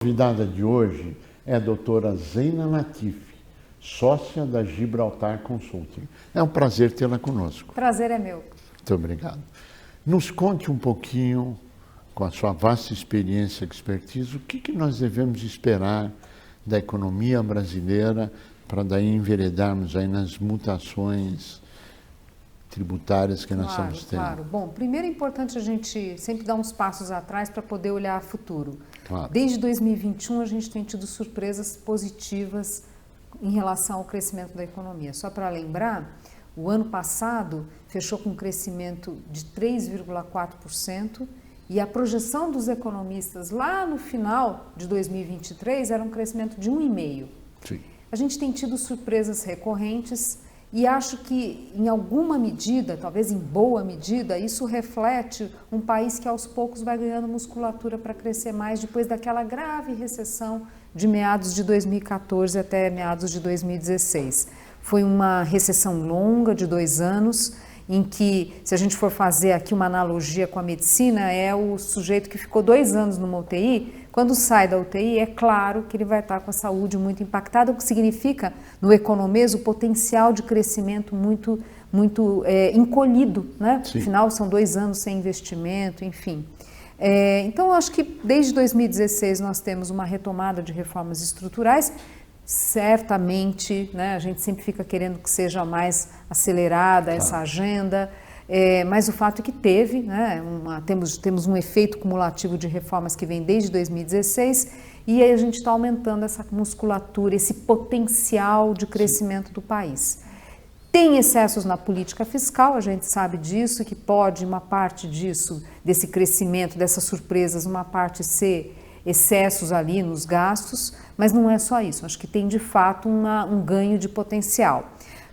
A convidada de hoje é a doutora Zeina Latifi, sócia da Gibraltar Consulting. É um prazer tê-la conosco. Prazer é meu. Muito obrigado. Nos conte um pouquinho, com a sua vasta experiência e expertise, o que nós devemos esperar da economia brasileira para daí enveredarmos aí nas mutações tributárias que nós estamos tendo. Claro. Bom, primeiro é importante a gente sempre dar uns passos atrás para poder olhar futuro. Claro. Desde 2021 a gente tem tido surpresas positivas em relação ao crescimento da economia. Só para lembrar, o ano passado fechou com um crescimento de 3,4% e a projeção dos economistas lá no final de 2023 era um crescimento de 1,5%. Sim. A gente tem tido surpresas recorrentes e acho que, em alguma medida, talvez em boa medida, isso reflete um país que aos poucos vai ganhando musculatura para crescer mais depois daquela grave recessão de meados de 2014 até meados de 2016. Foi uma recessão longa de 2 anos, em que, se a gente for fazer aqui uma analogia com a medicina, é o sujeito que ficou 2 anos numa UTI. Quando sai da UTI, é claro que ele vai estar com a saúde muito impactada, o que significa, no economês, o potencial de crescimento muito encolhido, né? Sim. Afinal, são 2 anos sem investimento, enfim. Então, eu acho que desde 2016 nós temos uma retomada de reformas estruturais. Certamente, né, a gente sempre fica querendo que seja mais acelerada essa agenda, mas o fato é que teve, né, temos um efeito cumulativo de reformas que vem desde 2016 e aí a gente está aumentando essa musculatura, esse potencial de crescimento do país. Tem excessos na política fiscal, a gente sabe disso, que pode uma parte disso, desse crescimento, dessas surpresas, uma parte ser excessos ali nos gastos, mas não é só isso, acho que tem de fato um ganho de potencial.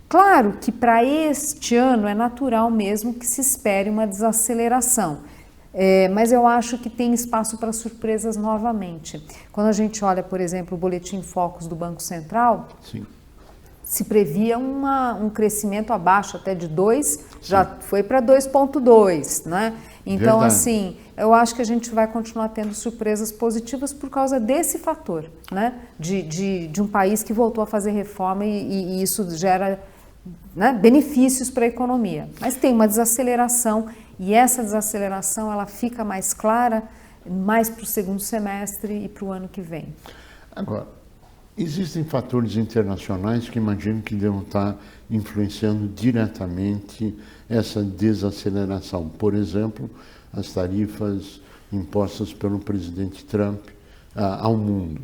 Claro que para este ano é natural mesmo que se espere uma desaceleração, mas eu acho que tem espaço para surpresas novamente. Quando a gente olha, por exemplo, o Boletim Focus do Banco Central, Sim. se previa um crescimento abaixo até de 2, já foi para 2,2, né? Então, Verdade. assim, eu acho que a gente vai continuar tendo surpresas positivas por causa desse fator, né? De um país que voltou a fazer reforma e isso gera, né, benefícios para a economia. Mas tem uma desaceleração e essa desaceleração ela fica mais clara mais para o segundo semestre e para o ano que vem. Agora, existem fatores internacionais que imagino que devam estar influenciando diretamente essa desaceleração. Por exemplo, as tarifas impostas pelo presidente Trump ao mundo.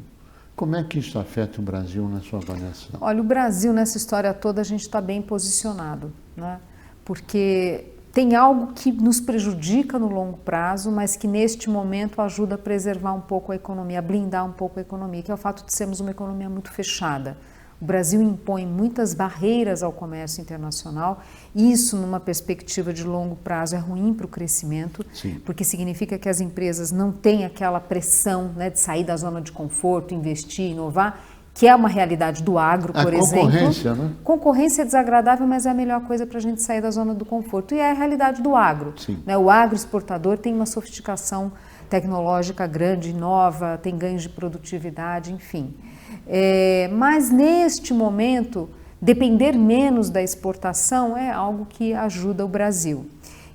Como é que isso afeta o Brasil na sua avaliação? Olha, o Brasil nessa história toda a gente está bem posicionado, né? Porque tem algo que nos prejudica no longo prazo, mas que neste momento ajuda a preservar um pouco a economia, a blindar um pouco a economia, que é o fato de sermos uma economia muito fechada. O Brasil impõe muitas barreiras ao comércio internacional e isso, numa perspectiva de longo prazo, é ruim para o crescimento, Sim. porque significa que as empresas não têm aquela pressão, né, de sair da zona de conforto, investir, inovar, que é uma realidade do agro, por exemplo. Concorrência, né? Concorrência é desagradável, mas é a melhor coisa para a gente sair da zona do conforto. E é a realidade do agro. Sim. Né? O agro exportador tem uma sofisticação tecnológica grande, nova, tem ganhos de produtividade, enfim. Mas neste momento, depender menos da exportação é algo que ajuda o Brasil.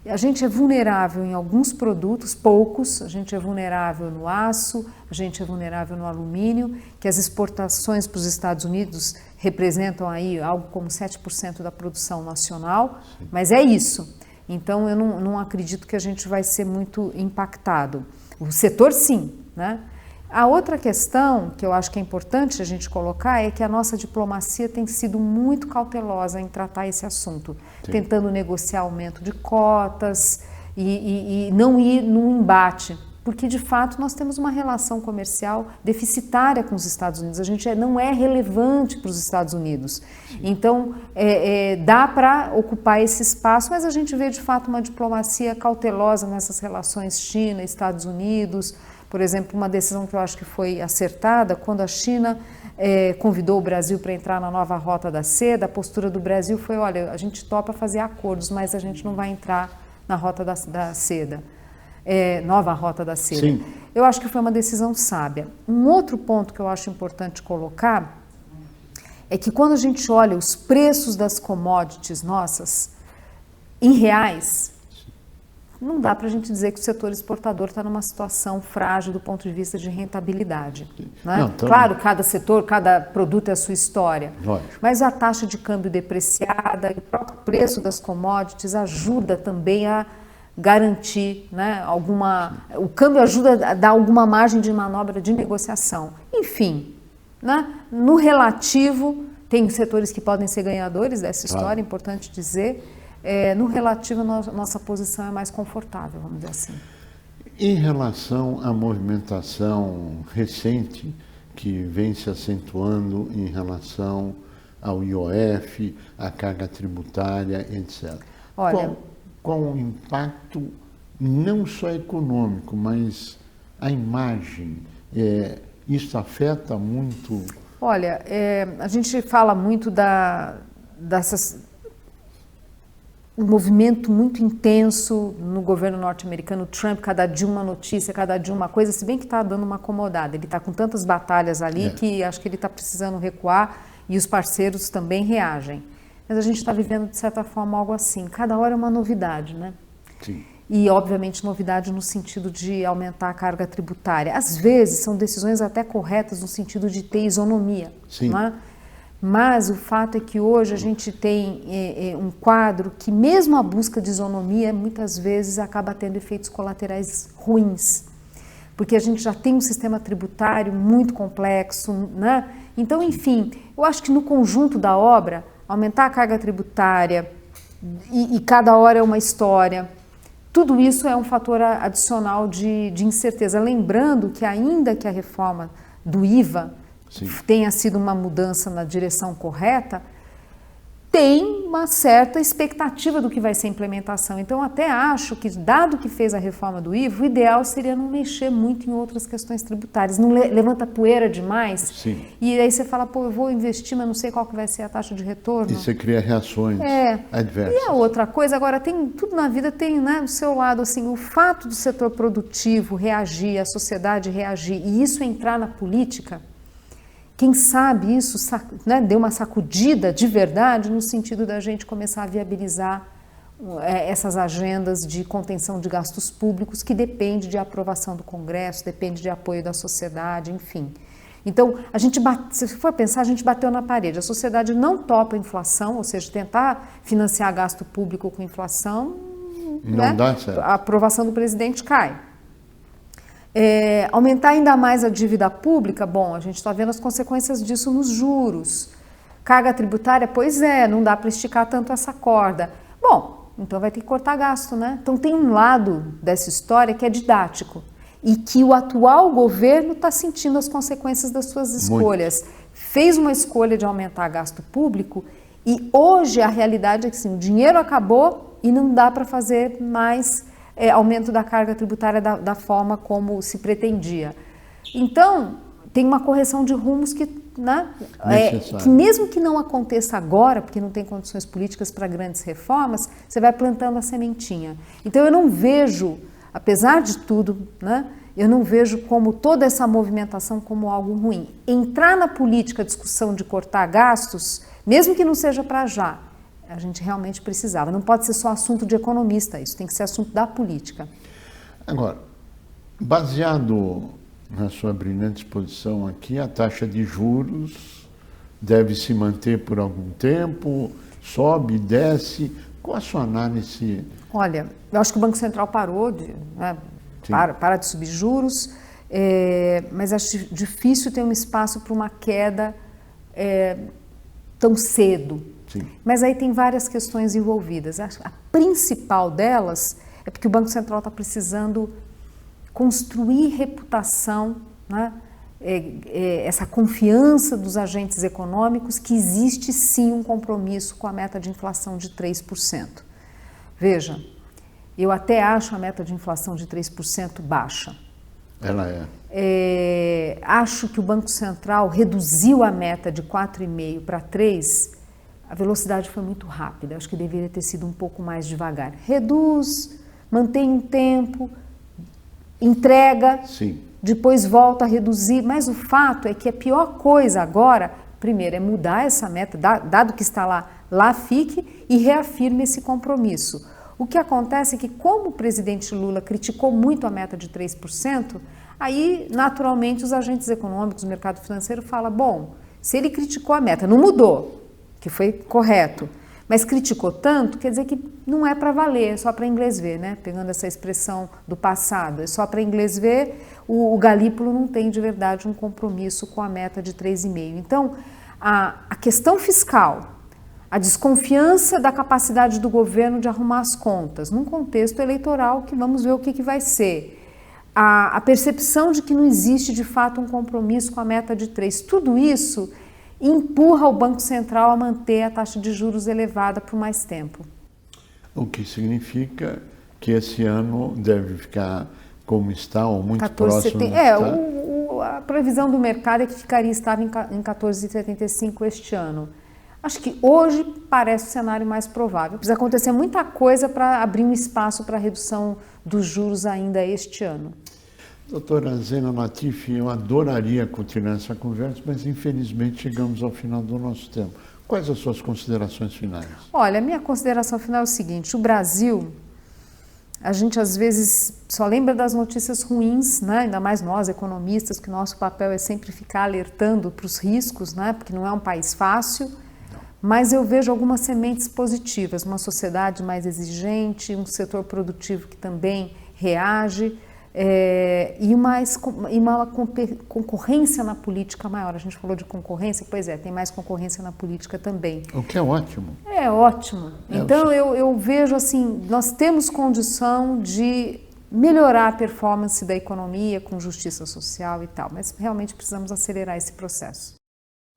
A gente é vulnerável em alguns produtos, poucos, a gente é vulnerável no aço, a gente é vulnerável no alumínio, que as exportações para os Estados Unidos representam aí algo como 7% da produção nacional, mas é isso. Então eu não acredito que a gente vai ser muito impactado. O setor sim, né? A outra questão que eu acho que é importante a gente colocar é que a nossa diplomacia tem sido muito cautelosa em tratar esse assunto, tentando negociar aumento de cotas e não ir num embate, porque de fato nós temos uma relação comercial deficitária com os Estados Unidos, a gente não é relevante para os Estados Unidos. Então dá para ocupar esse espaço, mas a gente vê de fato uma diplomacia cautelosa nessas relações China, Estados Unidos. Por exemplo, uma decisão que eu acho que foi acertada, quando a China convidou o Brasil para entrar na nova rota da seda, a postura do Brasil foi, olha, a gente topa fazer acordos, mas a gente não vai entrar na rota da seda. nova Rota da Seda. Sim. Eu acho que foi uma decisão sábia. Um outro ponto que eu acho importante colocar é que quando a gente olha os preços das commodities nossas em reais, não dá para a gente dizer que o setor exportador está numa situação frágil do ponto de vista de rentabilidade. Né? Não, claro, cada setor, cada produto é a sua história. Lógico. Mas a taxa de câmbio depreciada e o próprio preço das commodities ajuda também a garantir, né, o câmbio ajuda a dar alguma margem de manobra de negociação. Enfim, né, no relativo, tem setores que podem ser ganhadores dessa história, importante dizer. No relativo, nossa posição é mais confortável, vamos dizer assim. Em relação à movimentação recente que vem se acentuando em relação ao IOF, à carga tributária, etc. Olha, qual o impacto não só econômico, mas a imagem? Isso afeta muito? Olha, a gente fala muito um movimento muito intenso no governo norte-americano, Trump, cada dia uma notícia, cada dia uma coisa, se bem que está dando uma acomodada, ele está com tantas batalhas ali que acho que ele está precisando recuar e os parceiros também reagem. Mas a gente está vivendo, de certa forma, algo assim, cada hora é uma novidade, né? Sim. E, obviamente, novidade no sentido de aumentar a carga tributária. Às vezes, são decisões até corretas no sentido de ter isonomia, Sim. Não é? Mas o fato é que hoje a gente tem um quadro que mesmo a busca de isonomia muitas vezes acaba tendo efeitos colaterais ruins, porque a gente já tem um sistema tributário muito complexo, né? Então, enfim, eu acho que no conjunto da obra, aumentar a carga tributária e cada hora é uma história, tudo isso é um fator adicional de incerteza. Lembrando que ainda que a reforma do IVA tenha sido uma mudança na direção correta, tem uma certa expectativa do que vai ser a implementação. Então, até acho que, dado que fez a reforma do IVA, o ideal seria não mexer muito em outras questões tributárias, não levanta poeira demais. Sim. E aí você fala, pô, eu vou investir, mas não sei qual que vai ser a taxa de retorno. E você cria reações adversas. E a outra coisa, agora, tudo na vida tem, né, o seu lado, assim, o fato do setor produtivo reagir, a sociedade reagir, e isso entrar na política. Quem sabe isso, né, deu uma sacudida de verdade no sentido da gente começar a viabilizar essas agendas de contenção de gastos públicos que depende de aprovação do Congresso, depende de apoio da sociedade, enfim. Então, se for pensar, a gente bateu na parede. A sociedade não topa a inflação, ou seja, tentar financiar gasto público com inflação, não dá certo. A aprovação do presidente cai. Aumentar ainda mais a dívida pública, bom, a gente está vendo as consequências disso nos juros. Carga tributária, pois não dá para esticar tanto essa corda. Bom, então vai ter que cortar gasto, né? Então tem um lado dessa história que é didático e que o atual governo está sentindo as consequências das suas escolhas. Muito. Fez uma escolha de aumentar gasto público e hoje a realidade é que sim, o dinheiro acabou e não dá para fazer mais aumento da carga tributária da forma como se pretendia. Então, tem uma correção de rumos que, né, que mesmo que não aconteça agora, porque não tem condições políticas para grandes reformas, você vai plantando a sementinha. Então, eu não vejo, apesar de tudo, né, eu não vejo como toda essa movimentação como algo ruim. Entrar na política, a discussão de cortar gastos, mesmo que não seja para já, a gente realmente precisava. Não pode ser só assunto de economista, isso tem que ser assunto da política. Agora, baseado na sua brilhante exposição aqui, a taxa de juros deve se manter por algum tempo, sobe, desce. Qual a sua análise? Olha, eu acho que o Banco Central parou, para de subir juros, mas acho difícil ter um espaço para uma queda tão cedo. Sim. Mas aí tem várias questões envolvidas. A principal delas é porque o Banco Central está precisando construir reputação, né? Essa confiança dos agentes econômicos que existe sim um compromisso com a meta de inflação de 3%. Veja, eu até acho a meta de inflação de 3% baixa. Ela é. Acho que o Banco Central reduziu a meta de 4,5% para 3%. A velocidade foi muito rápida, acho que deveria ter sido um pouco mais devagar. Reduz, mantém um tempo, entrega, Sim. depois volta a reduzir, mas o fato é que a pior coisa agora, primeiro, é mudar essa meta, dado que está lá fique e reafirme esse compromisso. O que acontece é que, como o presidente Lula criticou muito a meta de 3%, aí, naturalmente, os agentes econômicos, o mercado financeiro fala, bom, se ele criticou a meta, não mudou, que foi correto, mas criticou tanto, quer dizer que não é para valer, é só para inglês ver, né? Pegando essa expressão do passado, é só para inglês ver, o Galípolo não tem de verdade um compromisso com a meta de 3,5%. Então, a questão fiscal, a desconfiança da capacidade do governo de arrumar as contas, num contexto eleitoral que vamos ver o que vai ser, a percepção de que não existe de fato um compromisso com a meta de 3%, tudo isso empurra o Banco Central a manter a taxa de juros elevada por mais tempo. O que significa que esse ano deve ficar como está ou muito próximo. A previsão do mercado é que ficaria estável em 14,75 este ano. Acho que hoje parece o cenário mais provável. Precisa acontecer muita coisa para abrir um espaço para a redução dos juros ainda este ano. Doutora Zena Latifi, eu adoraria continuar essa conversa, mas infelizmente chegamos ao final do nosso tempo. Quais as suas considerações finais? Olha, a minha consideração final é o seguinte, o Brasil, a gente às vezes só lembra das notícias ruins, né? Ainda mais nós, economistas, que nosso papel é sempre ficar alertando para os riscos, né? Porque não é um país fácil, mas eu vejo algumas sementes positivas, uma sociedade mais exigente, um setor produtivo que também reage, e uma concorrência na política maior. A gente falou de concorrência, pois é, tem mais concorrência na política também. O que é ótimo. É ótimo. Então eu vejo assim, nós temos condição de melhorar a performance da economia com justiça social e tal, mas realmente precisamos acelerar esse processo.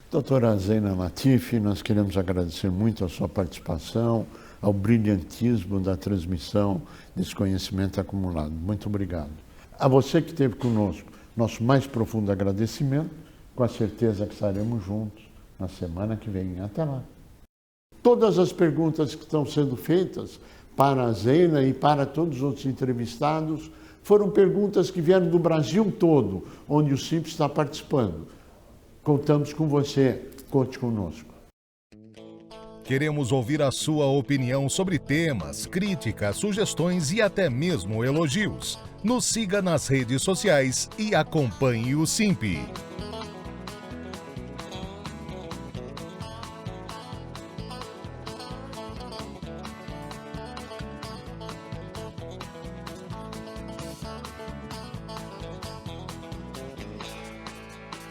Doutora Zena Latifi, nós queremos agradecer muito a sua participação, ao brilhantismo da transmissão desse conhecimento acumulado. Muito obrigado. A você que esteve conosco, nosso mais profundo agradecimento, com a certeza que estaremos juntos na semana que vem. Até lá. Todas as perguntas que estão sendo feitas para a Zena e para todos os outros entrevistados foram perguntas que vieram do Brasil todo, onde o CIP está participando. Contamos com você, conte conosco. Queremos ouvir a sua opinião sobre temas, críticas, sugestões e até mesmo elogios. Nos siga nas redes sociais e acompanhe o SIMP.